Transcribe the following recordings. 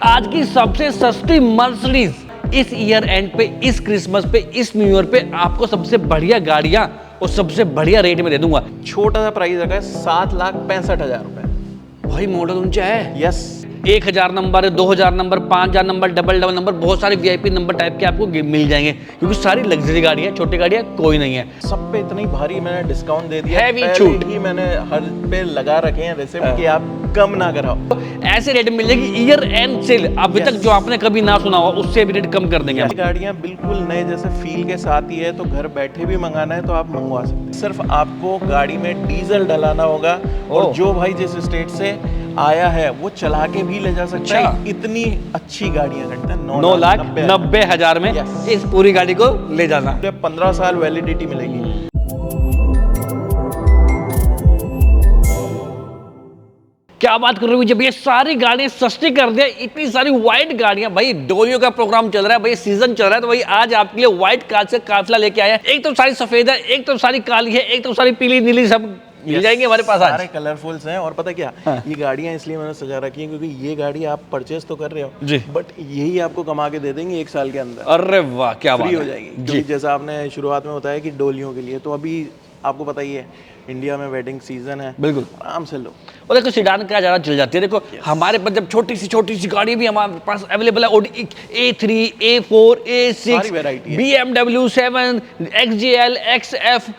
आज की सबसे सस्ती मर्सिडीज इस ईयर एंड पे, इस क्रिसमस पे, इस न्यू ईयर पे आपको सबसे बढ़िया गाड़ियां और सबसे बढ़िया रेट में दे दूंगा। छोटा सा प्राइस रखा है 7,65,000 रुपए। भाई मॉडल ऊंचा है। Yes 1000 number, 2000 number, 5000 number, double number, बहुत सारे वीआईपी नंबर टाइप के आपको मिल जाएंगे, क्योंकि सारी लग्जरी गाड़ियां, छोटी गाड़ियां कोई नहीं है। सब पे इतनी भारी मैंने डिस्काउंट दे दिया, Heavy पहले छूट। ही मैंने हर पे लगा रखे हैं रिसिप्ट कि आप कम ना कराओ। ऐसे रेट में मिल जाएगी ईयर एंड सेल, अभी तक जो आपने कभी ना सुना हुआ उससे भी रेट कम कर देंगे। ये गाड़ियां बिल्कुल नए जैसे फील के साथ ही है, तो घर बैठे भी मंगाना है तो आप मंगवा सकते हैं। सिर्फ आपको गाड़ी में डीजल डलाना होगा और जो भाई जिस स्टेट से आया है वो चला के भी ले जा सकता है। इतनी अच्छी गाड़ियां करते हैं। 9,90,000 में इस पूरी गाड़ी को ले जाना। 15 साल वैलिडिटी मिलेगी। क्या बात कर रहे हो, जब ये सारी गाड़ियां सस्ती कर दिया, इतनी सारी व्हाइट गाड़ियां, भाई डोलियो का प्रोग्राम चल रहा है, भाई सीजन चल रहा है, तो भाई आज आपके लिए व्हाइट कार से काफिला लेके आया है। एक तो सारी सफेद है, एक तो सारी काली है, एक तो सारी पीली नीली, सब मिल जाएंगे हमारे पास आज। सारे कलरफुल्स हैं। और पता क्या, ये गाड़ियां इसलिए मैंने सजा रखी हैं क्योंकि ये गाड़ी आप परचेस तो कर रहे हो जी, बट यही आपको कमा के दे देंगे 1 साल के अंदर। अरे वाह, क्या बात फ्री है। हो जाएगी। क्योंकि जैसा आपने शुरुआत में बताया कि डोलियों के लिए, तो अभी आपको पता ही है इंडिया में वेडिंग सीजन है, बिल्कुल आराम से लो। और देखो सीडान का ज़्यादा चल जाती है। देखो हमारे पास जब छोटी सी गाड़ी भी हमारे पास अवेलेबल है, ऑडी A3, A4, A6, सारी वैरायटी है। BMW 7, XJL, XF,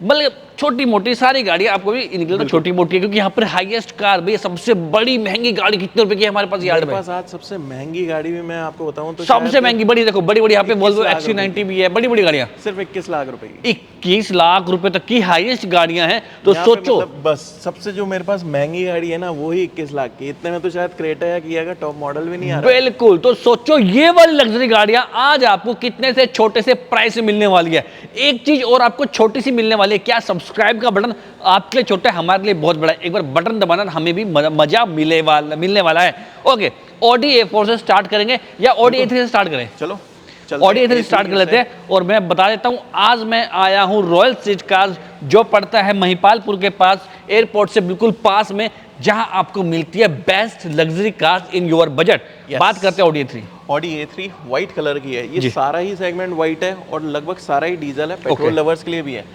मतलब छोटी मोटी सारी गाड़ियां आपको भी इनके लिए तो छोटी मोटी है, क्योंकि यहाँ पर हाईएस्ट कार भी, सबसे बड़ी महंगी गाड़ी कितने रुपए की है हमारे पास यार्ड में? मेरे पास आज सबसे महंगी गाड़ी भी मैं आपको बताऊं तो सबसे महंगी बड़ी, देखो बड़ी बड़ी यहाँ पे 21 वोल्वो लाख XC90 भी है, बड़ी बड़ी गाड़ियां सिर्फ 21 लाख रुपए की। 21 लाख रुपए तक की हाईएस्ट गाड़ियां हैं। तो यहाँ पे सोचो, मतलब बस सबसे जो मेरे पास महंगी गाड़ी है ना वो ही 21 लाख की। इतने में तो शायद क्रेटा या किया का टॉप मॉडल भी नहीं आ रहा। बिल्कुल, तो सोचो ये वाली लग्जरी गाड़ियां आज आपको कितने से छोटे से प्राइस में मिलने वाली है। एक चीज और आपको छोटी सी मिलने वाली है, क्या? सब्सक्राइब का बटन आपके लिए छोटा है, हमारे लिए बहुत बड़ा है। एक बार बटन दबाना, हमें भी मजा मिलने वाला है। ओके, ऑडी A4 से स्टार्ट करेंगे या ऑडी A3 से स्टार्ट करें? चलो ऑडी A3 स्टार्ट कर लेते हैं। और मैं बता देता हूं, आज मैं आया हूं रॉयल सीट कार्स, जो पड़ता है महिपालपुर के पास, एयरपोर्ट से बिल्कुल पास में, जहां आपको मिलती है best luxury cars in your budget. बात करते हैं Audi A3। Audi A3 white colour की है। ये सारा ही सेगमेंट व्हाइट है और लगभग सारा ही डीजल है, पेट्रोल लवर्स के लिए भी है।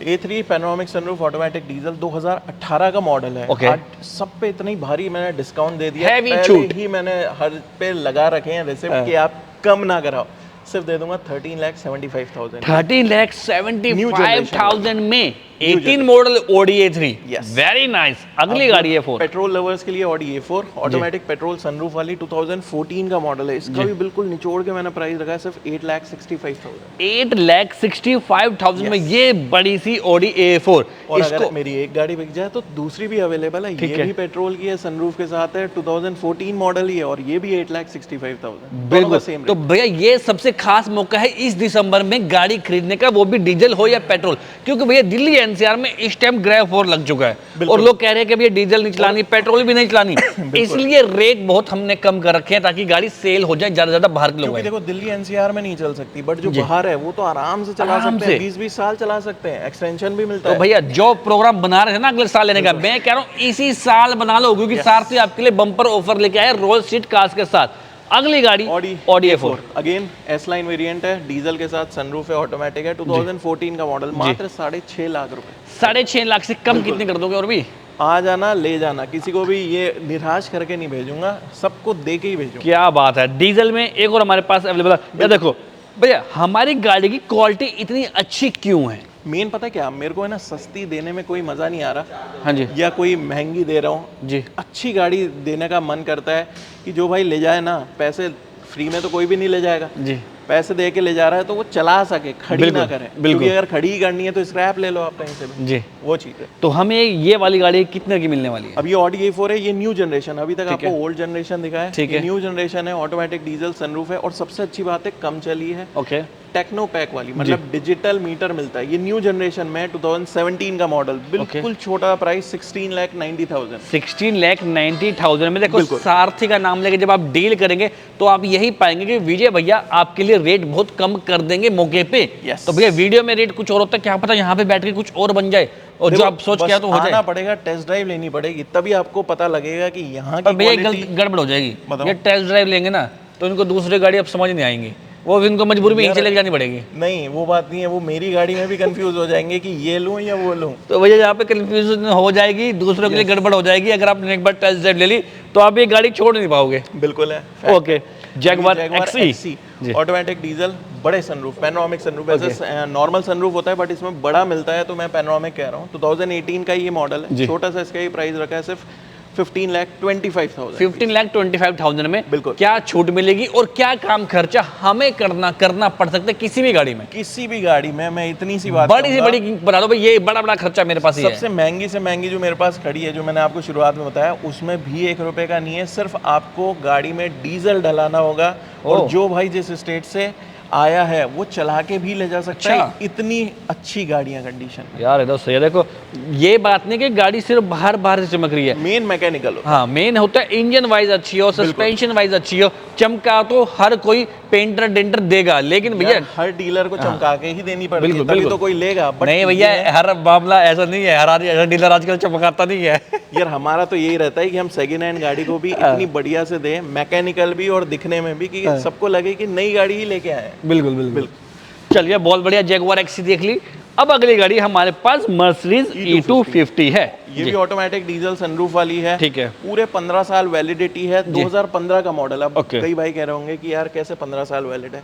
A3 panoramic sunroof automatic diesel 2018 का मॉडल है। आज सब पे इतनी भारी मैंने डिस्काउंट दे दिया, पहले ही मैंने हर पे लगा रखे हैं रिसिप्ट कि आप कम ना कराओ। सिर्फ दे दूंगा 13,75,000। 13,75,000 में 18 model Audi A3। Very nice. अगली गाड़ी है 4, पेट्रोल लवर्स के लिए Audi A4 automatic petrol sunroof वाली 2014 का मॉडल है। इसका भी बिल्कुल निचोड़ के मैंने प्राइस रखा है सिर्फ 8,65,000। 8,65,000 में ये बड़ी सी ऑडी A4। और अगर मेरी एक गाड़ी बिक जाए तो दूसरी भी अवेलेबल है। ये भी पेट्रोल की है, सनरूफ के साथ है, 2014 मॉडल ही है और ये भी 8,65,000। बिल्कुल। तो भैया ये सबसे खास मौका है इस दिसंबर में गाड़ी खरीदने का, वो भी डीजल हो या पेट्रोल, क्योंकि भैया दिल्ली NCR में इस टाइम ग्रेव 4 लग चुका है और लोग कह रहे हैं कि भैया डीजल नहीं चलानी, पेट्रोल भी नहीं चलानी। इसलिए रेट बहुत हमने कम कर रखे हैं ताकि गाड़ी सेल हो जाए, ज्यादा बाहर के लोग। देखो दिल्ली NCR में नहीं चल सकती, बट जो बाहर है वो तो आराम से चला सकते हैं, 20-20 साल चला सकते हैं, एक्सटेंशन भी मिलता है। तो भैया जो प्रोग्राम बना रहे थे ना अगले साल लेने का, मैं कह रहा हूँ इसी साल बना लो, क्योंकि साथ ही आपके लिए बम्पर ऑफर लेके आए रॉयल सीट कार्स के साथ। अगली गाड़ी Audi A4, again S line variant है, डीजल के साथ, सनरूफ है, ऑटोमेटिक है, 2014 का मॉडल, मात्र 6.5 लाख रुपए। 6.5 लाख से कम कितने कर दोगे? और भी आ जाना, ले जाना, किसी को भी ये निराश करके नहीं भेजूंगा, सबको दे के ही भेजूंगा। क्या बात है। डीजल में एक और हमारे पास अवेलेबल है। देखो भैया हमारी गाड़ी की क्वालिटी इतनी अच्छी क्यों है? मेन पता है क्या, मेरे को है ना सस्ती देने में कोई मजा नहीं आ रहा। हाँ जी। या कोई महंगी दे रहा हूँ जी, अच्छी गाड़ी देने का मन करता है कि जो भाई ले जाए ना, पैसे फ्री में तो कोई भी नहीं ले जाएगा जी, पैसे दे के ले जा रहा है तो वो चला सके, खड़ी ना करे। क्योंकि अगर खड़ी ही करनी है तो स्क्रैप ले लो आप कहीं से भी जी, वो चीज़ है। तो हमें ये वाली गाड़ी कितने की मिलने वाली है? अब ये ऑडी A4 है, ये न्यू जनरेशन, अभी तक आपको ओल्ड जनरेशन दिखा है, ठीक है, न्यू जनरेशन है, ऑटोमेटिक डीजल सनरूफ है और सबसे अच्छी बात है कम चली है। ओके, टेक्नो पैक वाली, मतलब डिजिटल मीटर मिलता है। ये न्यू जनरेशन में 2017 का मॉडल, बिल्कुल छोटा प्राइस 16,90,000। 16,90,000 में। देखो सारथी का नाम लेके जब आप डील करेंगे तो आप यही पाएंगे कि विजय भैया आपके लिए रेट बहुत कम कर देंगे मौके पे। तो भैया वीडियो में रेट कुछ और होता है, क्या पता यहाँ पे बैठ के कुछ और बन जाए, और जो आप सोच के तो हो जाए। आना पड़ेगा, टेस्ट ड्राइव लेनी पड़ेगी, तभी आपको पता लगेगा कि यहाँ की भैया गड़बड़ हो जाएगी। ये टेस्ट ड्राइव लेंगे ना तो इनको दूसरी गाड़ी अब समझ नहीं आएंगी, वो इनको मजबूरी में नीचे लेके जानी पड़ेगी। नहीं वो बात नहीं है, वो मेरी गाड़ी में भी कंफ्यूज हो जाएंगे कि ये लूं या वो लूं। तो भैया यहाँ पे कंफ्यूजन हो जाएगी, दूसरों के लिए गड़बड़ हो जाएगी। अगर आपने एक बार टेस्ट ड्राइव ले ली तो आप ये गाड़ी छोड़ नहीं पाओगे। बिल्कुल है। Okay, Jaguar XE automatic diesel, बड़े सनरूफ, पैनोरामिक सनरूफ। ऐसे नॉर्मल सनरूफ होता है बट इसमें बड़ा मिलता है, तो मैं पैनोरामिक कह रहा हूँ। 2018 का ये मॉडल है, छोटा सा इसका ही प्राइस रखा है सिर्फ 15,25,000। 15,25,000 में बिल्कुल क्या छूट मिलेगी और क्या काम खर्चा हमें करना पड़ सकता है किसी भी गाड़ी में? किसी भी गाड़ी में मैं इतनी सी बात बड़ी से बड़ी बता दो भाई, ये बड़ा खर्चा मेरे पास ही है। सबसे महंगी से महंगी जो मेरे पास खड़ी है, जो मैंने आपको शुरुआत में बताया, उसमें भी 1 रुपए का नहीं है। सिर्फ आपको गाड़ी में डीजल डलाना होगा, और जो भाई जिस स्टेट से आया है वो चला के भी ले जा सकता है। इतनी अच्छी गाड़ियां कंडीशन में यार, एकदम सही है। देखो ये बात नहीं कि गाड़ी सिर्फ बाहर से चमक रही है, मेन मैकेनिकल हो। हाँ, मेन होता है इंजन वाइज अच्छी हो, सस्पेंशन वाइज अच्छी हो। चमका तो हर कोई पेंटर डेंटर देगा, लेकिन भैया हर डीलर को चमका के ही देनी पड़ती है, तभी तो कोई लेगा। नहीं भैया, हर मामला ऐसा नहीं है, हर डीलर आजकल चमकाता नहीं है। यार हमारा तो यही रहता है कि हम सेकेंड हैंड गाड़ी को भी इतनी बढ़िया से दें, मैकेनिकल भी और दिखने में भी, कि सबको लगे कि नई गाड़ी ही लेके आए। बिल्कुल। चलिए, बहुत बढ़िया जैगुआर एक्सी देख ली। अब अगली गाड़ी हमारे पास मर्सिडीज E250 है। ये भी ऑटोमेटिक डीजल सनरूफ वाली है। ठीक है। पूरे 15 साल वैलिडिटी है, 2015 का मॉडल। अब कई भाई कह रहे होंगे कि यार कैसे 15 साल वैलिड है,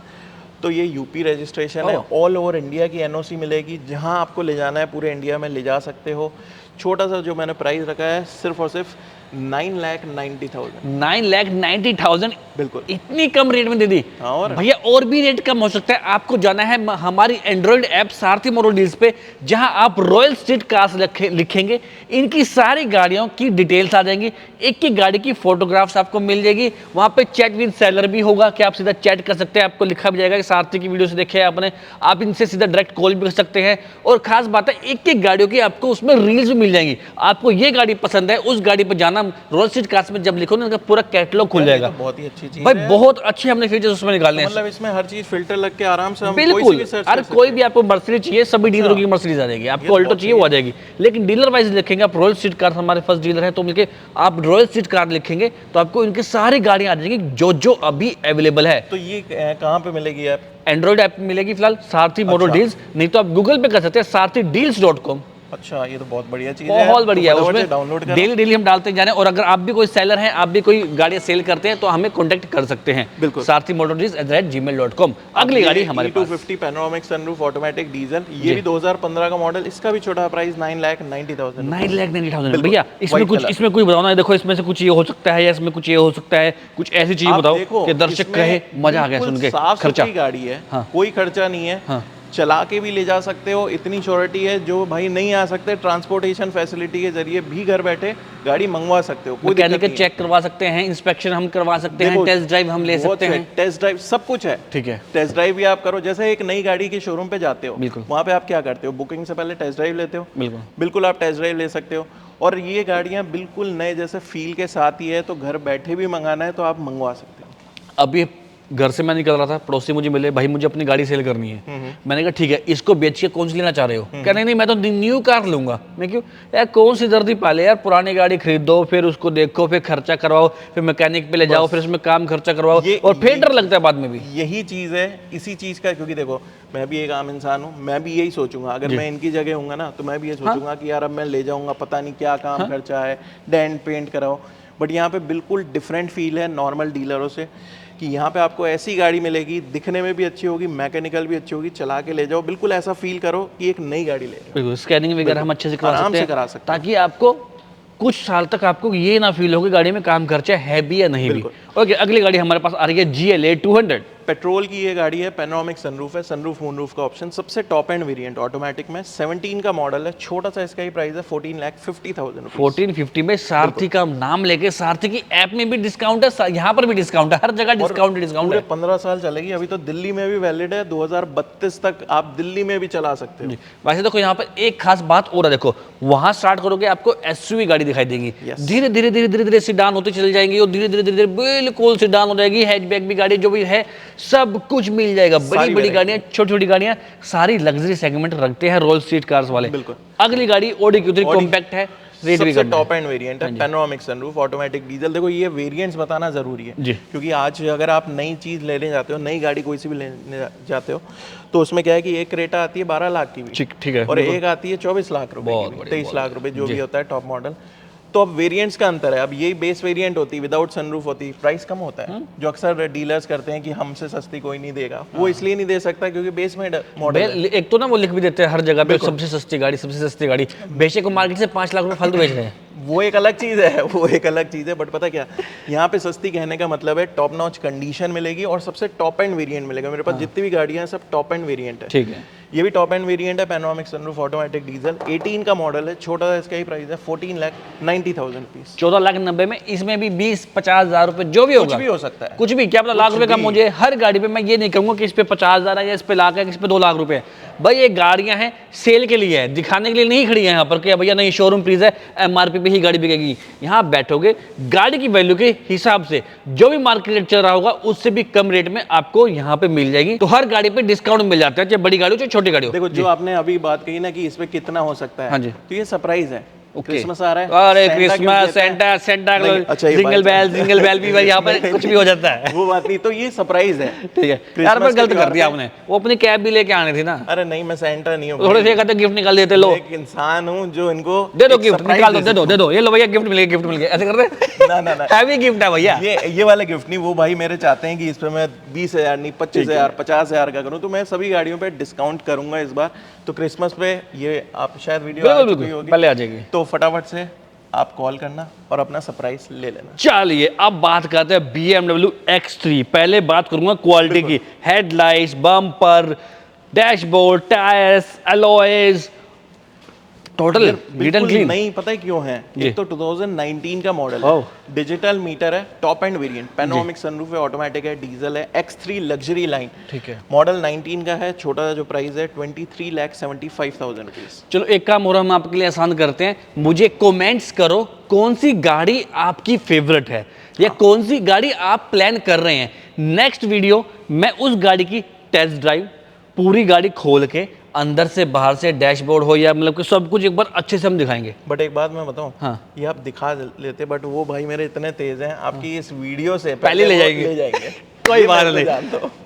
तो ये यूपी रजिस्ट्रेशन है, ऑल ओवर इंडिया की एनओसी मिलेगी। जहां आपको ले जाना है पूरे इंडिया में ले जा सकते हो। छोटा सा जो मैंने प्राइस रखा है सिर्फ और सिर्फ 9,90,000। 9,90,000 बिल्कुल, इतनी कम रेट में दे दी। और भैया और भी रेट कम हो सकता है। आपको जाना है हमारी एंड्रॉइड ऐप सारथी मोटर डील्स पे, जहां आप रॉयल स्ट्रीट कार्स लिखेंगे, इनकी सारी गाड़ियों की डिटेल्स आ जाएंगी, एक एक गाड़ी की फोटोग्राफ्स आपको मिल जाएगी। वहां पे चैट विद सेलर भी होगा कि आप सीधा चैट कर सकते हैं, आपको लिखा भी जाएगा कि सारथी की वीडियो से देखे आपने, आप इनसे सीधा डायरेक्ट कॉल भी कर सकते हैं। और खास बात है, एक एक गाड़ियों की आपको उसमें रील्स भी मिल जाएंगी। आपको ये गाड़ी पसंद है, उस गाड़ी पर जाना, रॉयल स्ट्रीट कार्स में जब लिखो ना, उनका पूरा कैटलॉग खुल जाएगा। बहुत ही अच्छी चीज भाई, बहुत अच्छे हमने फीचर्स उसमें निकालने हैं। मतलब इसमें हर चीज फिल्टर लग के आराम से हम बिल्कुल, अरे कोई भी आपको मर्सिडीज चाहिए, सभी डीलरों की मर्सिडीज आ जाएगी। आपको ऑल्टो चाहिए वो आ जाएगी, लेकिन डीलर वाइज लिखेंगे आप रॉयल स्ट्रीट कार, हमारे फर्स्ट डीलर है, तो मिलके आप रॉयल स्ट्रीट कार लिखेंगे तो आपको इनकी सारी गाड़ियां आ जाएंगी जो अभी अवेलेबल है। तो ये कहाँ पे मिलेगी ऐप? एंड्रॉइड ऐप मिलेगी फिलहाल, सारथी मोटर डील्स, नहीं तो आप गूगल पे कर सकते हैं sarthydeals.com। अच्छा, ये तो बहुत बढ़िया चीज है, बहुत बढ़िया है। उसमें डाउनलोड डेली हम डालते जा रहे हैं। और अगर आप भी कोई सेलर हैं, आप भी कोई गाड़ियां सेल करते हैं, तो हमें कांटेक्ट कर सकते हैं। बिल्कुल, sarthymotordeals@gmail.com। अगली गाड़ी हमारे पास E250 panoramic sunroof automatic diesel, ये भी 2015 का मॉडल, इसका भी छोटा प्राइस 9,90,000। 9,90,000 भैया, इसमें कुछ बताओ ना। देखो इसमें से कुछ ये हो सकता है, या इसमें कुछ ये हो सकता है, कुछ ऐसी चीज बताओ कि दर्शक कहे मजा आ गया सुन के। खर्चा गाड़ी है, कोई खर्चा नहीं है, चला के भी ले जा सकते हो, इतनी श्योरिटी है। जो भाई नहीं आ सकते, ट्रांसपोर्टेशन फैसिलिटी के जरिए भी घर बैठे गाड़ी मंगवा सकते हो, कोई मैकेनिकल चेक करवा सकते हैं, इंस्पेक्शन हम करवा सकते हैं, टेस्ट ड्राइव हम ले सकते हैं, टेस्ट ड्राइव सब कुछ है। ठीक है, टेस्ट ड्राइव भी आप करो। जैसे एक नई गाड़ी के शोरूम पे जाते हो, वहाँ पे आप क्या करते हो, बुकिंग से पहले टेस्ट ड्राइव लेते हो। बिल्कुल आप टेस्ट ड्राइव ले सकते हो, और ये गाड़ियाँ बिल्कुल नए जैसे फील के साथ ही है, तो घर बैठे भी मंगाना है तो आप मंगवा सकते हो। अभी घर से मैं निकल रहा था, पड़ोसी मुझे मिले, भाई मुझे अपनी गाड़ी सेल करनी है। मैंने कहा ठीक है, इसको बेच के कौन सी लेना चाह रहे हो? कह नहीं मैं तो न्यू कार लूंगा। मैं क्यों यार, कौन सी दर्दी पाले यार, पुरानी गाड़ी खरीदो, फिर उसको देखो, फिर खर्चा करवाओ, फिर मैकेनिक पे ले जाओ, फिर उसमें काम खर्चा करवाओ, और फिर डर लगता है बाद में भी। यही चीज है, इसी चीज का, क्योंकि देखो मैं भी एक आम इंसान हूँ, मैं भी यही सोचूंगा अगर मैं इनकी जगह हूँगा ना, तो मैं भी ये सोचूंगा कि यार अब मैं ले जाऊंगा, पता नहीं क्या काम खर्चा है, डेंट पेंट कराओ। बट यहाँ पे बिल्कुल डिफरेंट फील है नॉर्मल डीलरों से, कि यहाँ पे आपको ऐसी गाड़ी मिलेगी, दिखने में भी अच्छी होगी, मैकेनिकल भी अच्छी होगी, चला के ले जाओ, बिल्कुल ऐसा फील करो कि एक नई गाड़ी ले जाओ। स्कैनिंग वगैरह हम अच्छे से करा सकते हैं, ताकि आपको कुछ साल तक आपको ये ना फील हो कि गाड़ी में काम खर्चा है भी या नहीं भी। ओके, अगली गाड़ी हमारे पास आ रही है GLA 200। पेट्रोल की ये गाड़ी है, पैनोरामिक सनरूफ है, सनरूफ मूनरूफ का ऑप्शन, सबसे टॉप एंड वेरिएंट ऑटोमेटिक में 17 का मॉडल है, छोटा सा इसका ही प्राइस है 14,50,000 1450 में सारथी का नाम लेके सारथी की ऐप में भी डिस्काउंट है, यहाँ पर भी डिस्काउंट है, हर जगह डिस्काउंट है। 15 साल चलेगी, अभी तो दिल्ली में भी वैलिड है, 2032 तक आप दिल्ली में भी चला सकते हो। वैसे देखो यहाँ पर एक खास बात और है, देखो वहां स्टार्ट करोगे आपको एसयूवी गाड़ी दिखाई देगी, धीरे धीरे धीरे धीरे धीरे सीडान होती चली जाएंगी और धीरे धीरे धीरे धीरे बिल्कुल सीडान हो जाएगी, हैचबैक भी गाड़ी जो भी है सब कुछ मिल जाएगा, बड़ी बड़ी गाड़ियां, छोटी छोटी गाड़ियां, सारी लग्जरी सेगमेंट रखते हैं रॉयल स्ट्रीट कार्स वाले। अगली गाड़ी ऑडी Q3 कॉम्पैक्ट है, सबसे टॉप एंड वेरिएंट है, पैनोरामिक सनरूफ, ऑटोमेटिक डीजल। देखो ये वेरिएंट्स बताना जरूरी है क्योंकि आज अगर आप नई चीज लेने जाते हो, नई गाड़ी कोई सी भी लेने जाते हो, तो उसमें क्या है कि एक क्रेटा आती है 12 लाख की भी, ठीक है, और एक आती है 24 लाख रुपए की, 23 लाख रुपए जो भी होता है टॉप मॉडल। तो अब वेरिएंट्स का अंतर है, अब यही बेस वेरिएंट होती है, विदाउट सनरूफ होती, प्राइस कम होता है। जो अक्सर डीलर्स करते हैं कि हमसे सस्ती कोई नहीं देगा, वो इसलिए नहीं दे सकता क्योंकि बेस में मॉडल एक तो ना वो लिख भी देते हैं हर जगह पे सबसे सस्ती गाड़ी, सबसे सस्ती गाड़ी, बेशक को मार्केट से 5 लाख रुपए फालतू बेच रहे हैं, वो एक अलग चीज़ है, वो एक अलग चीज़ है। बट पता क्या, यहाँ पे सस्ती कहने का मतलब है टॉप नॉच कंडीशन मिलेगी और सबसे टॉप एंड वेरिएंट मिलेगा। मेरे पास जितनी भी गाड़ियाँ हैं सब टॉप एंड वेरिएंट है, ठीक है, ये भी टॉप एंड वेरिएंट है, पैनोरामिक सनरूफ, ऑटोमेटिक डीजल, 18 का मॉडल है, छोटा सा इसका ही प्राइस है 14,90,000 रुपीस। 14,90,000 में इसमें भी 20-50 हजार रुपए जो भी होगा, कुछ भी हो सकता है, कुछ भी, क्या पता लाख रुपए का मुझे हर गाड़ी पे, मैं ये नहीं कहूंगा कि इस पे 50,000 है या इस पे लाख है, इस पे 2 लाख रुपए है। भाई ये गाड़ियां हैं सेल के लिए है, दिखाने के लिए नहीं खड़ी है यहाँ पर कि भैया नहीं शोरूम प्लीज है, MRP पे ही गाड़ी बिकेगी। यहाँ बैठोगे गाड़ी की वैल्यू के हिसाब से जो भी मार्केट रेट चल रहा होगा उससे भी कम रेट में आपको यहाँ पे मिल जाएगी। तो हर गाड़ी पे डिस्काउंट मिल जाता है, चाहे बड़ी गाड़ी हो चाहे छोटी गाड़ी हो। देखो जो आपने अभी बात कही ना कि इस पे कितना हो सकता है, हाँ जी, तो ये सरप्राइज है। क्रिसमस आ रहा है, अरे क्रिसमस, सेंटा जिंगल बेल भी भाई यहाँ पर कुछ भी हो जाता है, वो बात नहीं, तो ये सरप्राइज है, ठीक है यार, पर गलत कर दिया आपने, वो अपनी कैब भी लेके आनी थी ना। अरे नहीं, मैं सेंटा नहीं हूँ, थोड़े से कहते गिफ्ट निकाल देते, लो एक इंसान हूँ जो इनको दे दो गिफ्ट, निकाल दो, दे दो, ये लो भैया गिफ्ट मिल गया, गिफ्ट मिल गया, ऐसे कर रहे ना ना ना, हैवी गिफ्ट है भैया, ये वाला गिफ्ट नहीं, वो भाई मेरे चाहते हैं कि इस पे मैं 20,000 नहीं 25,000 50,000 का करूँ, तो मैं सभी गाड़ियों पे डिस्काउंट करूंगा इस बार। तो क्रिसमस पे ये आप शायद वीडियो पहले आ जाएगी, तो फटाफट से आप कॉल करना और अपना सरप्राइज ले लेना। चलिए अब बात करते हैं BMW X3। पहले बात करूंगा क्वालिटी की, headlights, bumper, dashboard, tyres, alloys, total neat and clean. नहीं पता है क्यों है, एक तो 2019 का मॉडल है, डिजिटल मीटर है, top end variant, panoramic sunroof है, ऑटोमेटिक है, डीजल है, X3 लग्जरी लाइन, ठीक है, मॉडल 19 का है, छोटा जो प्राइस है 23,75,000 रुपीस। चलो एक काम हो रहा है, हम आपके लिए आसान करते हैं, मुझे कमेंट्स करो कौन सी गाड़ी आपकी फेवरेट है या कौन सी गाड़ी आप प्लान कर रहे हैं। नेक्स्ट वीडियो मैं उस गाड़ी की टेस्ट ड्राइव, पूरी गाड़ी खोल के अंदर से बाहर से, डैशबोर्ड हो या मतलब कि सब कुछ एक बार अच्छे से हम दिखाएंगे। बट एक बात मैं बताऊं, हाँ, ये आप दिखा लेते, बट वो भाई मेरे इतने तेज हैं, आपकी इस वीडियो से पहले ले जाएंगे कोई बात नहीं,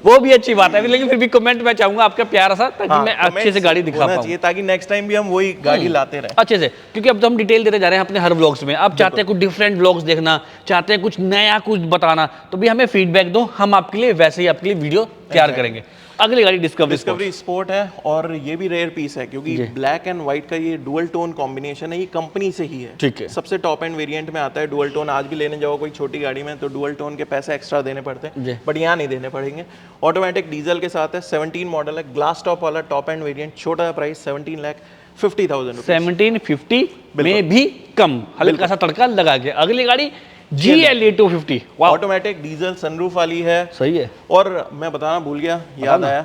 वो भी अच्छी बात है, लेकिन फिर भी कमेंट मैं चाहूंगा आपका प्यारा सा, ताकि मैं अच्छे से गाड़ी दिखा पाऊं, ताकि नेक्स्ट टाइम भी हम वही गाड़ी लाते रहे अच्छे से, क्योंकि अब तो हम डिटेल देते जा रहे हैं अपने हर व्लॉग्स में। आप चाहते हैं कुछ डिफरेंट व्लॉग्स देखना, चाहते हैं कुछ नया कुछ बताना, तो भी हमें फीडबैक दो, हम आपके लिए वैसे ही आपके लिए वीडियो तैयार करेंगे। अगली गाड़ी डिस्कवरी स्पोर्ट है, और ये भी रेयर पीस है क्योंकि ब्लैक एंड व्हाइट का ये डुअल टोन कॉम्बिनेशन है, ये कंपनी से ही है, ठीक है, सबसे टॉप एंड वेरिएंट में आता है डुअल टोन। आज भी लेने जाओ कोई छोटी गाड़ी में तो डुअल टोन के पैसे एक्स्ट्रा देने पड़ते हैं, बट यहाँ नहीं देने पड़ेंगे। ऑटोमेटिक डीजल के साथ है, 17 मॉडल है, ग्लास टॉप वाला टॉप एंड वेरिएंट, छोटा प्राइस 17,50,000 1750 में भी कम, हल्का सा तड़का लगा के। अगली गाड़ी GLE 250, ऑटोमेटिक डीजल सनरूफ वाली है, सही है। और मैं बताना भूल गया, याद आया,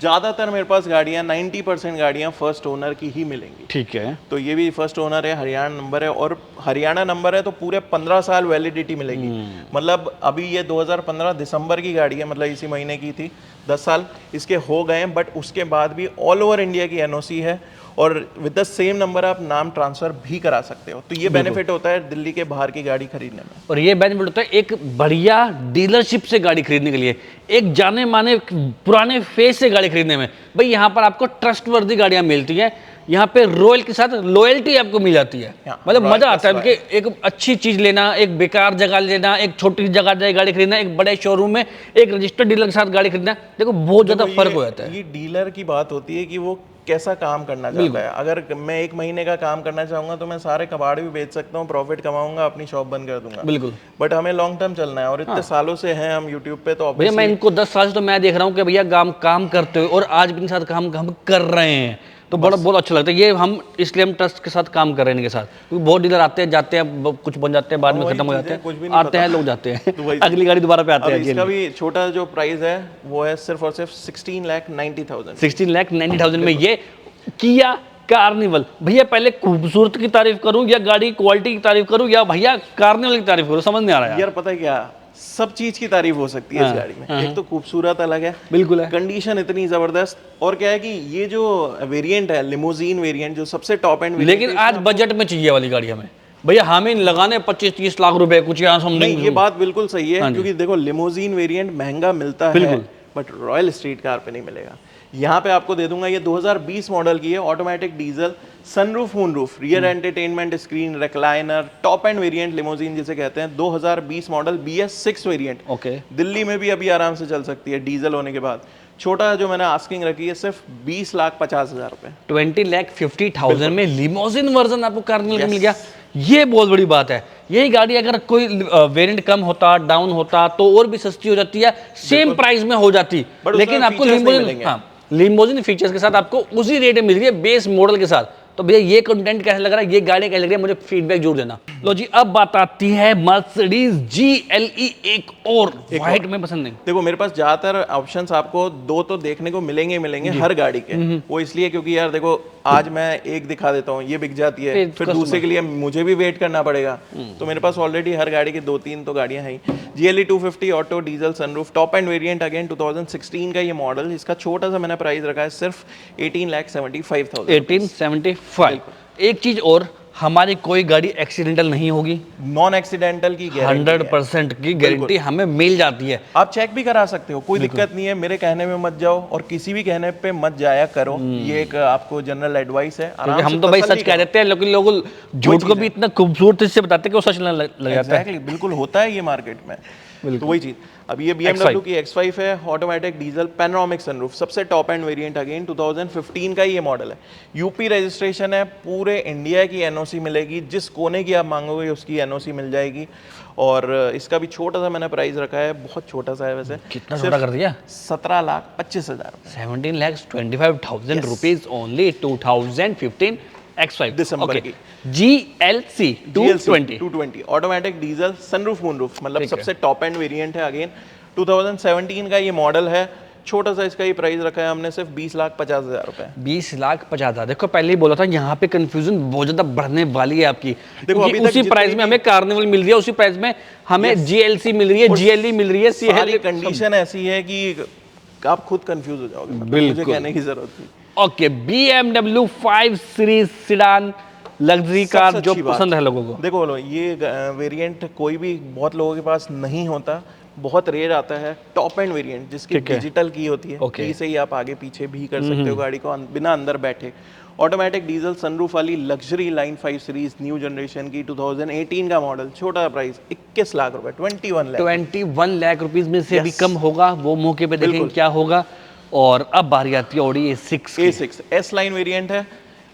ज्यादातर मेरे पास गाड़ियां 90% गाड़ियां फर्स्ट ओनर की ही मिलेंगी, ठीक है, तो ये भी फर्स्ट ओनर है, हरियाणा नंबर है, और हरियाणा नंबर है तो पूरे 15 साल वैलिडिटी मिलेगी। मतलब अभी ये 2015 दिसंबर की गाड़ी है, मतलब इसी महीने की थी, 10 साल इसके हो गए हैं, बट उसके बाद भी ऑल ओवर इंडिया की NOC है, और विद द सेम नंबर आप नाम ट्रांसफर भी करा सकते हो। तो ये बेनिफिट होता है दिल्ली के बाहर की गाड़ी खरीदने में, और ये बेनिफिट होता है एक बढ़िया डीलरशिप से गाड़ी खरीदने के लिए, एक जाने माने पुराने फेस से गाड़ी खरीदने में। भाई यहाँ पर आपको ट्रस्टवर्दी गाड़ियाँ मिलती हैं, यहाँ पे रॉयल के साथ लॉयल्टी आपको मिल जाती है, मतलब मजा आता है उनके, एक अच्छी चीज लेना, एक बेकार जगह लेना, एक छोटी जगह गाड़ी खरीदना, एक बड़े शोरूम में एक रजिस्टर्ड डीलर के साथ गाड़ी खरीदना, देखो बहुत ज्यादा फर्क हो जाता है। ये डीलर की बात होती है कि वो कैसा काम करना चाहता है। अगर मैं 1 महीने का काम करना चाहूंगा तो मैं सारे कबाड़ भी बेच सकता हूँ, प्रॉफिट कमाऊंगा, अपनी शॉप बंद कर दूंगा। बिल्कुल। बट हमें लॉन्ग टर्म चलना है और इतने सालों से हैं हम यूट्यूब पे, तो भैया मैं इनको 10 साल से तो मैं देख रहा हूँ कि भैया काम करते हुए और आज भी इनके साथ काम हम कर रहे हैं, तो बड़ा बहुत अच्छा लगता है ये। हम इसलिए हम ट्रस्ट के साथ काम कर रहे हैं इनके साथ, क्योंकि बहुत डीलर आते हैं जाते हैं, कुछ बन जाते हैं, बाद में खत्म हो जाते हैं, आते हैं लोग जाते हैं, अगली गाड़ी दोबारा पे आते हैं। इसका भी छोटा जो प्राइस है वो है सिर्फ और सिर्फ 16,90,000। 16,90,000 में ये किया कार्निवल। भैया पहले खूबसूरत की तारीफ करूं या गाड़ी क्वालिटी की तारीफ करूं या भैया कार्निवल की तारीफ करूं, समझ नहीं आ रहा है यार। पता है क्या, सब चीज की तारीफ हो सकती है इस गाड़ी में। एक तो खूबसूरत अलग है, बिल्कुल है, कंडीशन इतनी जबरदस्त, और क्या है कि ये जो वेरिएंट है लिमोजीन वेरिएंट, जो सबसे टॉप एंड, लेकिन आज बजट में चाहिए वाली गाड़ी हमें भैया, हमें लगाने 25-30 लाख रुपए कुछ यहाँ से नहीं। ये बात बिल्कुल सही है, क्योंकि देखो लिमोजीन वेरिएंट महंगा मिलता है, बट रॉयल स्ट्रीट कार पे नहीं मिलेगा। यहाँ पे आपको दे दूंगा, ये 2020 मॉडल की है, automatic diesel, sunroof moonroof, rear entertainment screen, recliner, top end variant limousine जिसे कहते हैं, 2020 model BS6 variant. Okay, Delhi में भी अभी आराम से चल सकती है डीजल होने के बाद। छोटा जो मैंने आस्किंग रखी है सिर्फ 20,50,000 रुपए, 20,50,000 में लिमोजिन वर्जन आपको कार्निवल का मिल गया। ये बहुत बड़ी बात है। यही गाड़ी अगर कोई वेरिएंट कम होता, डाउन होता, तो और भी सस्ती हो जाती है, सेम प्राइस में हो जाती, लेकिन आपको लिमोजिन फीचर्स के साथ आपको उसी रेट में मिल रही है बेस मॉडल के साथ। तो भैया ये कंटेंट कैसा लग रहा है, ये गाड़ी कैसी लग रही है, मुझे फीडबैक जरूर देना। लो जी, अब बात आती है मर्सिडीज GLE, एक और व्हाइट में पसंद नहीं। देखो मेरे पास ज्यादातर ऑप्शंस आपको 2 तो देखने को मिलेंगे हर गाड़ी के। वो इसलिए क्योंकि यार देखो, आज मैं एक दिखा देता हूँ, ये बिक जाती है, फिर दूसरे के लिए मुझे भी वेट करना पड़ेगा। तो मेरे पास ऑलरेडी हर गाड़ी की 2-3 तो गाड़ियां हैं ही। GLE 250 auto diesel sunroof top end variant, again 2016 का ये मॉडल। इसका छोटा सा मैंने प्राइस रखा है सिर्फ 18,75,000। 1875। एक चीज और, हमारी कोई गाड़ी एक्सीडेंटल नहीं होगी, नॉन एक्सीडेंटल की गारंटी 100% की गारंटी हमें मिल जाती है। आप चेक भी करा सकते हो, कोई दिक्कत नहीं है। मेरे कहने में मत जाओ और किसी भी कहने पे मत जाया करो, ये एक आपको जनरल एडवाइस है। क्योंकि हम तो भाई सच कह देते हैं, लेकिन लोग झूठ को भी इतना खूबसूरती से बताते हैं कि वो सच लग जाता है। बिल्कुल होता है ये मार्केट में, तो वही चीज। अब ये BMW की X5 है, ऑटोमेटिक डीजल, पैनोरामिक सनरूफ, सबसे टॉप एंड वेरिएंट, अगेन 2015 का ये मॉडल है। यूपी रजिस्ट्रेशन है, पूरे इंडिया की NOC मिलेगी, जिस कोने की आप मांगोगे उसकी NOC मिल जाएगी। और इसका भी छोटा सा मैंने प्राइस रखा है, बहुत छोटा सा है वैसे। कितना छोटा कर दिया? 17,25,000, 17,25,000 रुपीज ओनली। 2015 X5 दिसंबर की GLC 220 automatic diesel, sunroof moonroof, मतलब सबसे टॉप एंड वेरिएंट है। अगेन 2017 का ये मॉडल है, छोटा सा इसका ही प्राइस रखा है हमने सिर्फ 20,50,000 रुपए। 20,50,000। देखो पहले ही बोला था, यहाँ पे कंफ्यूजन बहुत ज्यादा बढ़ने वाली है आपकी। देखो अभी उसी प्राइस में हमें कार्निवल मिल रही है, उसी प्राइस में हमें GLC मिल रही है, GLE मिल रही है, सारी कंडीशन ऐसी है कि आप खुद कंफ्यूज हो जाओगे, मुझे कहने की जरूरत नहीं। Okay, BMW 5 series sedan luxury car जो पसंद है लोगों को। देखो ये वेरिएंट कोई भी बहुत लोगों के पास नहीं होता, बहुत रेयर आता है। टॉप एंड वेरिएंट जिसकी डिजिटल की होती है, की से ही आप आगे पीछे भी कर सकते हो गाड़ी को बिना अंदर बैठे। ऑटोमेटिक डीजल सनरूफ वाली luxury line 5 series new generation की, 2018 का मॉडल, छोटा प्राइस 21 लाख रुपए, 21 लाख रुपीज में से भी कम होगा, वो मौके पे देखेंगे क्या होगा। और अब बारी आती है Audi A6 S line variant है,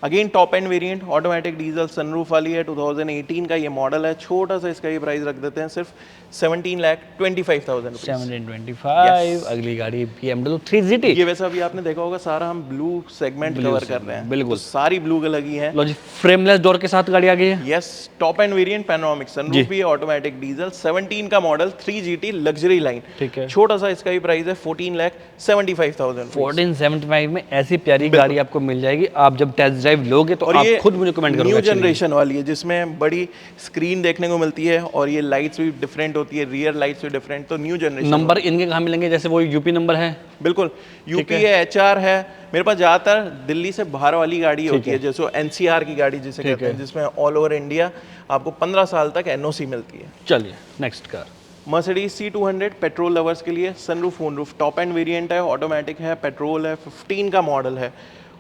again top end variant, automatic diesel sunroof वाली है, 2018 का ये मॉडल है। छोटा सा इसका ये प्राइस रख देते हैं सिर्फ 17,25,000। 1725। अगली गाड़ी BMW 3GT। ये वैसा भी आपने देखा होगा, सारा हम ब्लू सेगमेंट कवर कर रहे हैं, बिल्कुल सारी ब्लू कलर की है। लो जी, फ्रेमलेस डोर के साथ गाड़ी आ गई है। Yes, top end variant, panoramic sunroof भी, ऑटोमेटिक डीजल, 17 का मॉडल, 3GT लग्जरी लाइन। ठीक है, छोटा सा इसका ही प्राइस है 14,75,000। 14,75 में ऐसी प्यारी गाड़ी आपको मिल जाएगी। आप जब टेस्ट ड्राइव लोगे तो आप खुद मुझे कमेंट करोगे। न्यू जनरेशन वाली है, जिसमें बड़ी स्क्रीन देखने को मिलती है और ये लाइट्स भी डिफरेंट होती है, रियर लाइट्स भी डिफरेंट। तो न्यू जनरेशन नंबर इनके कहाँ मिलेंगे? जैसे वो यूपी नंबर है, बिल्कुल यूपी है, HR है। मेरे पास ज्यादातर दिल्ली से बाहर वाली गाड़ी होती है, जैसे NCR की गाड़ी जिसे कहते हैं, जिसमें ऑल ओवर इंडिया आपको 15 साल तक NOC मिलती है। चलिए next car, Mercedes C200 petrol lovers के लिए, sunroof moonroof, top end variant है, ऑटोमेटिक है, पेट्रोल है, 15 का मॉडल है।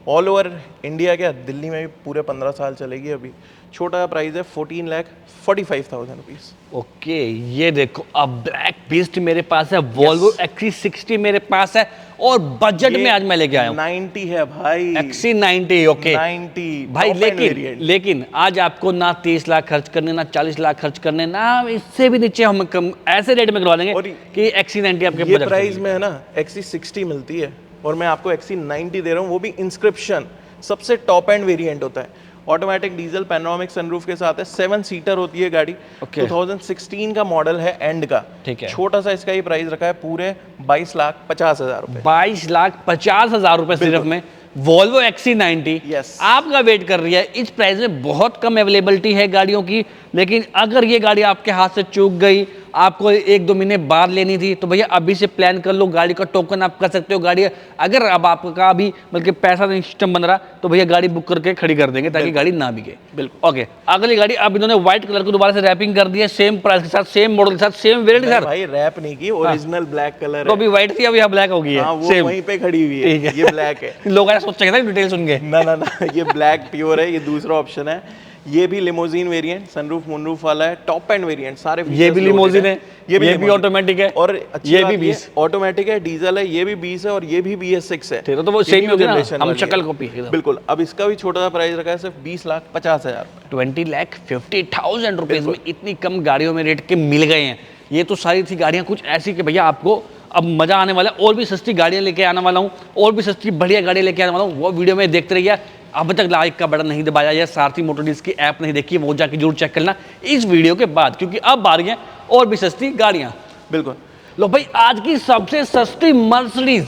ऑल ओवर इंडिया, क्या दिल्ली में भी पूरे 15 साल चलेगी अभी। छोटा प्राइस है 14,45,000 रुपीज़। ओके, ये देखो अब ब्लैक बीस्ट मेरे पास है, वॉल्वो XC60 मेरे पास है, और बजट में आज मैं लेके आया हूँ 90 है भाई, XC90। ओके 90 भाई, लेकिन आज आपको ना 30 लाख खर्च करने, ना 40 लाख खर्च करने, ना इससे भी नीचे हम कम ऐसे रेट में करवा देंगे कि XC90 आपके ये प्राइस में है ना XC60 मिलती है, और मैं आपको XC90 दे रहा हूँ, वो भी इंस्क्रिप्शन, सबसे टॉप एंड वेरिएंट होता है। ऑटोमेटिक डीजल पैनोरामिक सनरूफ के साथ है, 7 सीटर होती है गाड़ी। 2016 का मॉडल है एंड का, ठीक है। छोटा सा इसका ही प्राइस रखा है पूरे 22,50,000 रुपए। 22,50,000 रुपए सिर्फ में वॉल्वो XC90 आपका वेट कर रही है। इस प्राइस में बहुत कम अवेलेबिलिटी है गाड़ियों की, लेकिन अगर ये गाड़ी आपके हाथ से चूक गई, आपको 1-2 महीने बाद लेनी थी, तो भैया अभी से प्लान कर लो, गाड़ी का टोकन आप कर सकते हो। गाड़ी अगर अब आपका अभी मतलब पैसा नहीं सिस्टम बन रहा, तो भैया गाड़ी बुक करके खड़ी कर देंगे ताकि गाड़ी ना बिके। बिल्कुल। ओके, अगली गाड़ी अब इन्होंने व्हाइट कलर को दोबारा से रैपिंग कर दी है, सेम प्राइस के साथ, सेम मॉडल के साथ, सेम वेरिएंट के साथ। भाई रैप नहीं की, ओरिजिनल ब्लैक कलर तो अभी व्हाइट थी, अभी यहाँ ब्लैक हो गई है। वो वहीं पे खड़ी हुई है, ये ब्लैक है। लोग ऐसा सोचेंगे ना डिटेल सुन के, ना, ये ब्लैक प्योर है। ये दूसरा ऑप्शन है, ये भी लिमोजीन वेरिएंट, सनरूफ मुनरूफ वाला है, टॉप एंड वेरिएंट सारे। ये भी लिमोजीन है, ये भी ऑटोमेटिक है, और ये भी 20 ऑटोमेटिक है, डीजल है, ये भी 20 है, और ये भी BS6 है। तो वो सेम ही हो गया ना, हम शक्ल कॉपी। बिल्कुल। अब इसका भी छोटा सा प्राइस रखा है सिर्फ 20,50,000, 20,50,000 रुपीज में इतनी कम गाड़ियों में रेट के मिल गए हैं। ये तो सारी थी गाड़ियां कुछ ऐसी कि भैया आपको अब मजा आने वाला है। और भी सस्ती गाड़ियां लेके आने वाला हूँ, और भी सस्ती बढ़िया गाड़ियां लेके आने वाला हूँ, वो वीडियो में देखते रहिए। अब तक लाइक का बटन नहीं दबाया या सारथी मोटरडील्स की ऐप नहीं देखी, वो जाके जरूर चेक करना इस वीडियो के बाद, क्योंकि अब आ रही हैं और भी सस्ती गाड़ियां। बिल्कुल। लो भाई, आज की सबसे सस्ती मर्सिडीज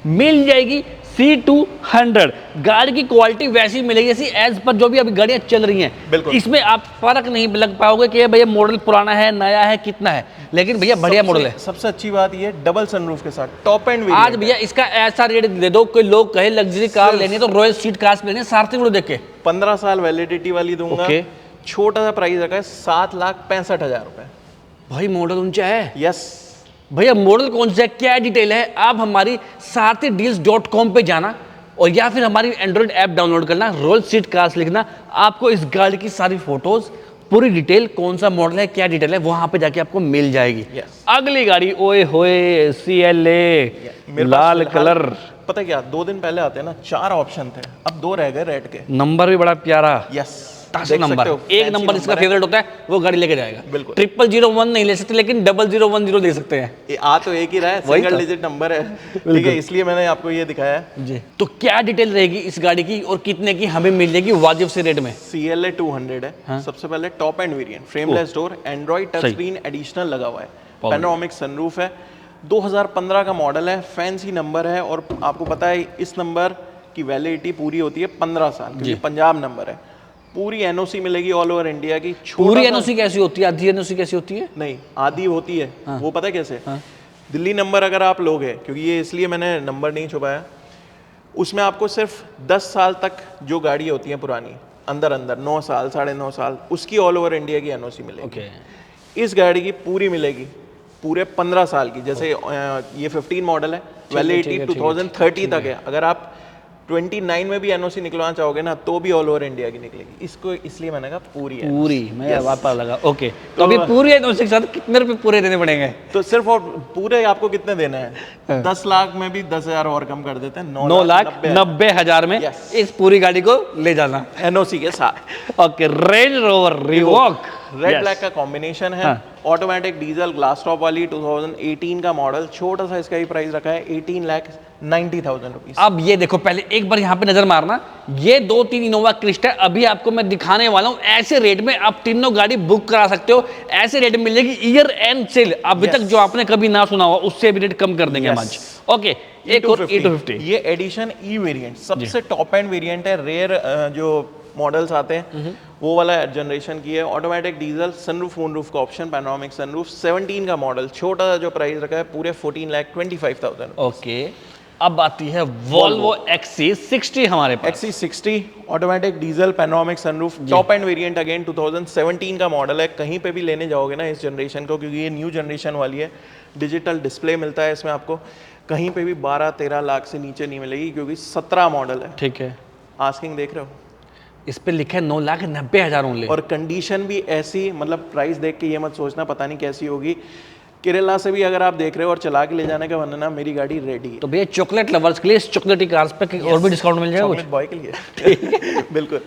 मिल जाएगी C200। गाड़ी की क्वालिटी वैसी मिलेगी जैसी एज पर जो भी अभी गाड़ियां चल रही हैं। इसमें आप फर्क नहीं लग पाओगे कि भैया मॉडल पुराना है, नया है, कितना है, लेकिन भैया बढ़िया मॉडल है। सबसे अच्छी बात ये डबल सनरूफ के साथ टॉप एंड आज भैया इसका ऐसा रेट दे दो, कोई लोग कहे लग्जरी कार लेनी है तो रॉयल स्ट्रीट कार्स लेनी है, सारथी वीडियो देख के 15 साल वैलिडिटी वाली दूंगा। छोटा सा प्राइस रखा है 7,65,000 रुपए। भाई मॉडल ऊंचा है। यस भैया मॉडल कौन सा है, क्या डिटेल है, आप हमारी sarthydeals.com पे जाना, और या फिर हमारी एंड्रॉइड ऐप डाउनलोड करना, रॉयल स्ट्रीट कार्स लिखना, आपको इस गाड़ी की सारी फोटोज, पूरी डिटेल, कौन सा मॉडल है, क्या डिटेल है, वहां पे जाके आपको मिल जाएगी। अगली गाड़ी, ओए होए, CLA लाल कलर। पता क्या, 2 दिन पहले आते हैं ना 4 ऑप्शन थे, अब 2 रह गए रेड के। नंबर भी बड़ा प्यारा। यस, नंबर एक नंबर इसका फेवरेट होता है, वो गाड़ी लेके जाएगा। बिल्कुल। 0001 नहीं ले सकते, लेकिन 0010 ले सकते हैं। आ तो एक ही रहा है, सिंगल डिजिट नंबर है, ठीक है, इसलिए मैंने आपको ये दिखाया है जी। तो क्या डिटेल रहेगी इस गाड़ी की और कितने की हमें मिल जाएगी वाजिब से रेट में? CLA 200 है। हाँ? सबसे पहले top end variant, frameless door, Android touch screen additional लगा हुआ है, पैनोरामिक सनरूफ है, 2015 का मॉडल है, फैंसी नंबर है, और आपको पता है इस नंबर की वैलिडिटी पूरी होती है 15 साल, क्योंकि पंजाब नंबर है। पूरी NOC मिलेगी ऑल ओवर इंडिया की। पूरी NOC कैसी होती है, आधी NOC कैसी होती है? नहीं, आधी होती है। वो पता है कैसे? दिल्ली नंबर अगर आप लोगे, क्योंकि ये इसलिए मैंने नंबर नहीं छुपाया, उसमें आपको सिर्फ 10 साल तक जो गाड़ी होती है पुरानी, अंदर 9 साल 9.5 साल, उसकी ऑल ओवर इंडिया की NOC मिलेगी। इस गाड़ी की पूरी मिलेगी पूरे 15 साल की। जैसे ये 15 मॉडल है, वैलिडिटी 2030 तक है। अगर आप 29 में भी NOC निकलवाना चाहोगे ना, तो भी ऑल ओवर इंडिया की निकलेगी। इसको इसलिए मैंने कहा पूरी है। पूरी मैं वापस लगा। ओके, तो अभी पूरी NOC के साथ कितने रुपए पूरे देने पड़ेंगे? तो सिर्फ और पूरे आपको कितने देना है? 10 लाख में भी 10,000 और कम कर देते हैं, 9,90,000 में इस पूरी गाड़ी को ले जाना NOC के साथ। Okay, range rover revoke red black का कॉम्बिनेशन है, ऑटोमेटिक डीजल ग्लास टॉप वाली, 2018 का मॉडल, छोटा सा इसका ही प्राइस रखा है 18,90,000 रुपीज। अब ये देखो, पहले एक बार यहाँ पे नजर मारना, ये 2-3 इनोवा क्रिस्टा अभी आपको मैं दिखाने वाला हूँ। ऐसे रेट में आप तीनों गाड़ी बुक करा सकते हो, ऐसे रेट में मिलेगी, ईयर एंड सेल। अभी तक जो आपने कभी ना सुना हुआ उससे भी रेट कम कर देंगे हम आज। ओके, एक और E250, ये एडिशन ई वेरिएंट सबसे टॉप एंड वेरिएंट है, रेयर जो मॉडल्स आते हैं वो वाला जनरेशन की है, ऑटोमेटिक डीजल, सनरूफ मूनरूफ का ऑप्शन, पैनोरामिक सनरूफ, 17 का मॉडल, छोटा सा जो प्राइस रखा है पूरे 14,25,000। ओके, अब आती है Volvo XC60 हमारे पास। XC60 automatic diesel panoramic sunroof, top end variant, again 2017 का मॉडल है। कहीं पे भी लेने जाओगे ना इस जनरेशन को, क्योंकि ये न्यू जनरेशन वाली है, डिजिटल डिस्प्ले मिलता है इसमें आपको, कहीं पे भी 12-13 लाख से नीचे नहीं मिलेगी, क्योंकि 17 मॉडल है। ठीक है, आस्किंग देख रहे हो, इस पे लिखा है 9,90,000 ओनली। और कंडीशन भी ऐसी, मतलब प्राइस देख के ये मत सोचना पता नहीं कैसी होगी। केरला से भी अगर आप देख रहे हो और चला के ले जाने का वरना मेरी गाड़ी रेडी है। तो भैया चॉकलेट लवर्स के लिए इस चॉकलेटी कार्स पे और भी डिस्काउंट मिल जाएगा कुछ? चॉकलेट बॉय के लिए बिल्कुल।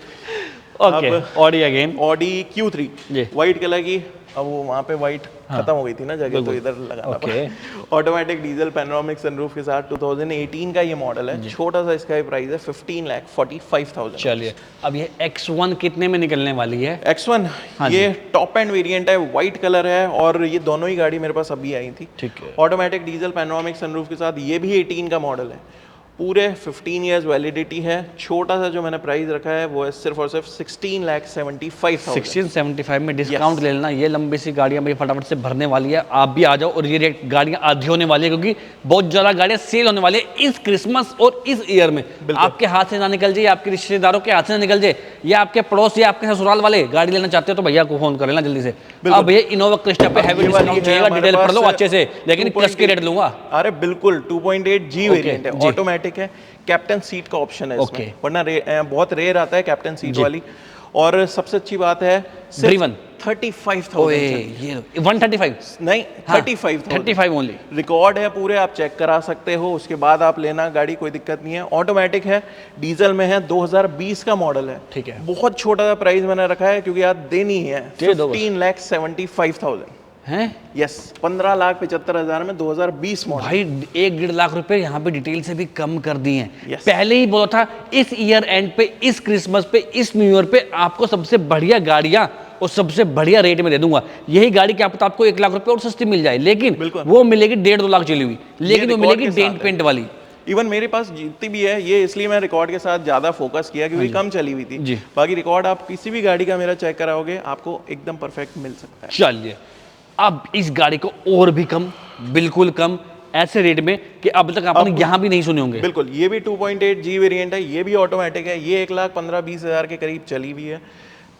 Okay, Audi again, Audi Q3 जी, वाइट कलर की। अब वो वहाँ पे वाइट खत्म हो गई थी ना जगह, तो इधर लगाना पड़ा। ऑटोमेटिक डीजल पैनोरामिक सनरूफ के साथ 2018 का ये मॉडल है। छोटा सा इसका प्राइस है 15,45,000। चलिए, अब ये X1 कितने में निकलने वाली है? X1 ये टॉप एंड वेरिएंट है, वाइट कलर है, और ये दोनों ही गाड़ी मेरे पास अभी आई थी। ठीक है, ऑटोमेटिक डीजल पैनोरामिक सनरूफ के साथ, ये भी 18 का मॉडल है, पूरे 15 इयर्स वैलिडिटी है। छोटा सा जो मैंने प्राइस रखा है वो है सिर्फ और सिर्फ 16,75,000। 1675 में डिस्काउंट ले लेना। ये लंबी सी गाड़ियां भाई फटाफट से भरने वाली है, आप भी आ जाओ। और ये रेट गाड़ियां आधी होने वाली है, क्योंकि बहुत ज़्यादा गाड़ियां सेल होने वाली है इस क्रिसमस और इस ईयर में। आपके हाथ से ना निकल जाए, आपके रिश्तेदारों के हाथ से ना निकल जाए, या आपके पड़ोस या आपके ससुराल वाले गाड़ी लेना चाहते हो तो भैया को फोन कर लेना जल्दी से। अब भैया इनोवा क्रिस्टा पे हैवी डिस्काउंट चाहिएगा, डिटेल पढ़ लो अच्छे से, लेकिन कस के रेट लूंगा। अरे बिल्कुल, 2.8G वेरिएंट है, ऑटोमेटिक है, कैप्टन सीट का ऑप्शन है इसमें, वरना बहुत रेयर आता है कैप्टन सीट वाली। और सबसे अच्छी बात है ड्रिवन 35,000। ये 135 नहीं, 35,000 ओनली। रिकॉर्ड है पूरे, आप चेक करा सकते हो, उसके बाद आप लेना गाड़ी, कोई दिक्कत नहीं है। ऑटोमेटिक है, डीजल में है, 2020 का मॉडल है। ठीक है, बहुत छोटा सा प्राइस मैंने रखा है क्योंकि यार देनी है। 15,75,000 हैं? यस, 15,75,000 में 2020 मॉडल। भाई 1-1.5 लाख रुपए यहाँ पे डिटेल से भी कम कर दिए हैं। पहले ही बोला था इस ईयर एंड पे, इस क्रिसमस पे, इस न्यू ईयर पे आपको सबसे बढ़िया गाड़ियां और सबसे बढ़िया रेट में दे दूंगा। यही गाड़ी क्या पता आपको 1 लाख रुपए और सस्ती मिल जाए, लेकिन वो मिलेगी 1.5-2 लाख चली हुई, लेकिन वो मिलेगी डेंट पेंट वाली। इवन मेरे पास जितनी भी है, ये इसलिए मैं रिकॉर्ड के साथ ज्यादा फोकस किया क्योंकि कम चली हुई थी। बाकी रिकॉर्ड आप किसी भी गाड़ी का मेरा चेक कराओगे, आपको एकदम परफेक्ट मिल सकता है। चलिए, अब इस गाड़ी को और भी कम, बिल्कुल कम, ऐसे रेट में कि अब तक आपने यहाँ भी नहीं सुने होंगे। बिल्कुल, ये भी 2.8G वेरिएंट है, ये भी ऑटोमेटिक है, ये 1,15,20,000 के करीब चली हुई है।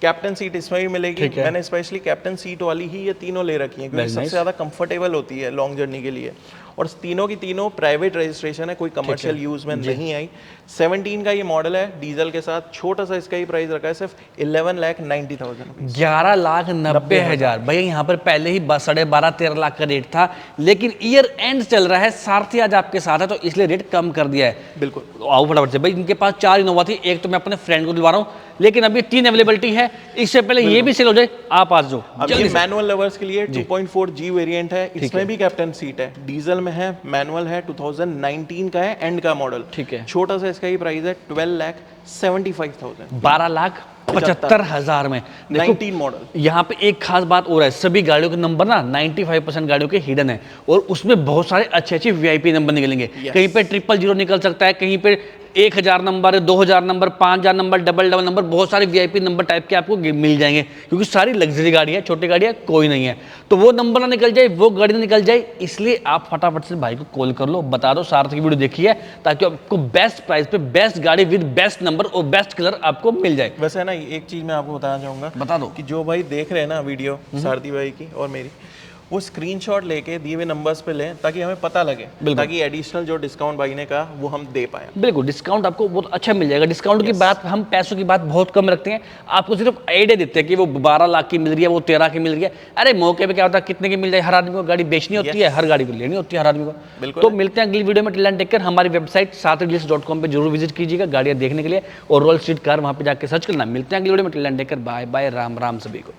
कैप्टन सीट इसमें भी मिलेगी। मैंने स्पेशली कैप्टन सीट वाली ही ये तीनों ले रखी है, क्योंकि सबसे ज़्यादा कंफर्टेबल होती है लॉन्ग जर्नी के लिए। और तीनों की तीनों प्राइवेट रजिस्ट्रेशन है, कोई कमर्शियल यूज में नहीं आई। 17 का ये मॉडल है, डीजल के साथ। छोटा सा इसका ही प्राइस रखा है सिर्फ 11,90,000। 11,90,000। भैया यहाँ पर पहले ही 12.5-13 लाख का रेट था, लेकिन ईयर एंड चल रहा है, सारथी आज आपके साथ है, तो इसलिए रेट कम कर दिया है। बिल्कुल, तो आओ फटाफट से। भाई इनके पास 4 इनोवा थी, एक तो मैं अपने फ्रेंड को दिलवा रहा हूँ, लेकिन अभी 3 अवेलेबिलिटी है। इससे पहले ये भी सेल हो जाए, आप आ जाओ। ये मैनुअल लवर्स के लिए 2.4G वेरिएंट है, इसमें भी कैप्टन सीट है, डीजल में है, मैनुअल है, 2019 का है, एंड का मॉडल। ठीक है, छोटा सा इसका ही प्राइस है 12,75,000। 12,75,000 में 19 मॉडल। यहाँ पे एक खास बात हो रहा है, सभी गाड़ियों के नंबर ना 95% गाड़ियों के हिडन है, और उसमें बहुत सारे अच्छे VIP नंबर निकलेंगे। कहीं पे 000 निकल सकता है, कहीं पे 1,000 नंबर, 2,000 नंबर, 5,000 नंबर, 000 नंबर, बहुत सारे VIP नंबर टाइप के आपको मिल जाएंगे, क्योंकि सारी लग्जरी गाड़ी है, छोटी गाड़ी है कोई नहीं है। तो वो नंबर ना निकल जाए, वो गाड़ी ना निकल जाए, इसलिए आप फटाफट से भाई को कॉल कर लो, बता दो सारथी की वीडियो देखी है, ताकि आपको बेस्ट प्राइस पे बेस्ट गाड़ी विद बेस्ट नंबर और बेस्ट कलर आपको मिल जाए। वैसे ना एक चीज मैं आपको बताना चाहूंगा, बता दो, कि जो भाई देख रहे हैं ना वीडियो सारथी भाई की और मेरी, वो स्क्रीनशॉट लेके दिए हुए नंबर्स पे लें, ताकि हमें पता लगे, ताकि एडिशनल जो डिस्काउंट भाई ने कहा वो हम दे पाए। बिल्कुल, डिस्काउंट आपको बहुत अच्छा मिल जाएगा। डिस्काउंट की बात, हम पैसों की बात बहुत कम रखते हैं, आपको सिर्फ आइडिया देते हैं कि वो 12 लाख की मिल रही है, वो 13 की मिल रही है। अरे मौके पे क्या होता है, कितने की मिल जाए, हर आदमी को गाड़ी बेचनी होती है, हर गाड़ी को लेनी होती है हर आदमी को। बिल्कुल, तो मिलते हैं अगली वीडियो में। Till then take care. हमारी वेबसाइट saarthidils.com पे जरूर विजिट कीजिएगा गाड़ियाँ देखने के लिए, और रॉयल स्ट्रीट कार वहाँ पे जाकर सर्च करना। मिलते हैं अगली वीडियो में। Till then take care, bye bye, Ram Ram सभी को।